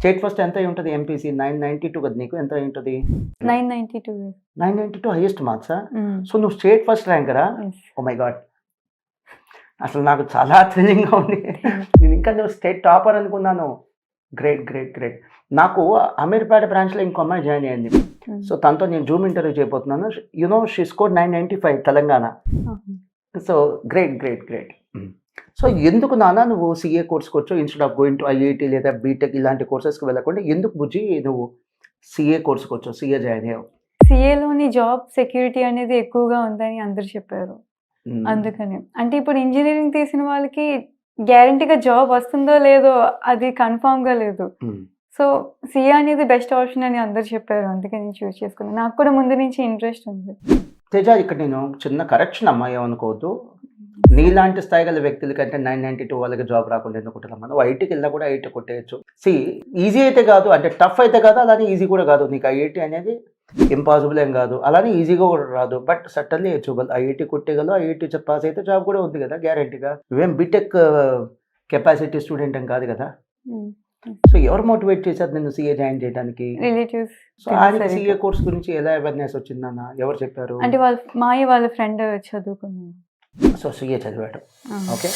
State first ఎంత అయి ఉంటుంది ఎంపీసీ? 992 కదా నీకు? ఎంత అయి ఉంటుంది? 992. 992 హైయెస్ట్ మార్క్సా? సో నువ్వు స్టేట్ ఫస్ట్ ర్యాంకరా? Oh my god! అసలు నాకు చాలా థ్రిల్లింగ్‌గా ఉంది. నేను ఇంకా నువ్వు స్టేట్ టాపర్ అనుకున్నాను. Great, great, great. నాకు అమీర్పేట బ్రాంచ్‌లో ఇంకో అమ్మాయి జాయిన్ అయ్యింది. సో తనతో నేను జూమ్ ఇంటర్వ్యూ చేయబోతున్నాను. You know she scored 995 Telangana. So great, great, great. So ఎందుకు నాన్న నువ్వు సీఏ కోర్స్‌కి వచ్చావు instead of going to IIT లేదా బీటెక్ ఇలాంటి కోర్సెస్‌కి వెళ్ళకుండా ఎందుకు బుజ్జి నువ్వు సీఏ కోర్స్‌కి వచ్చావు? సీఏ జాయిన్ అయ్యావు. సీఏలోని జాబ్ సెక్యూరిటీ అనేది ఎక్కువగా ఉందని అందరూ చెప్పారు. అందుకని. అంటే ఇప్పుడు ఇంజినీరింగ్ తీసిన వాళ్ళకి గ్యారంటీగా జాబ్ వస్తుందో లేదో అది కన్ఫర్మ్‌గా లేదు. సో సీఏ అనేది బెస్ట్ ఆప్షన్ అని అందరూ చెప్పారు. అందుకే నేను చూస్ చేసుకున్నాను. నాకు కూడా ముందు నుంచి ఇంట్రెస్ట్ ఉంది. తేజ, ఇక్కడ నేను చిన్న కరెక్షన్ అమ్మా, ఏమనుకోవద్దు. నీలాంటి స్థాయి గల వ్యక్తుల కంటే 992 వాళ్ళకి జాబ్ రాకుండా ఎందుకుంటున్నాం? మనం ఐటీకి వెళ్ళినా కూడా ఐటీ కొట్టేయచ్చు. ఈజీ అయితే కాదు, అంటే టఫ్ అయితే కాదు, అలానే ఈజీ కూడా కాదు. నీకు ఐఐటీ అనేది ఇంపాసిబుల్ ఏం కాదు, అలానే ఈజీగా కూడా రాదు. But certainly achievable. ఐఐటీ కొట్టేయగలవు, ఐఐటీ పాస్ అయితే జాబ్ కూడా ఉంది కదా గ్యారంటీగా. నువ్వేం బీటెక్ కెపాసిటీ స్టూడెంట్ ఏం కాదు కదా. సో ఎవరు మోటివేట్ చేశారు నిన్ను సీఏ జాయిన్ చేయడానికి? రిలేటివ్స్. సో ఆయనకి సీఏ కోర్స్ గురించి ఎలా అవేర్నెస్ వచ్చిందన్న? ఎవరు చెప్పారు? అంటే వాళ్ళ ఫ్రెండ్ చదువుకున్నారు. సో సీఏ చదివాడు. ఓకే.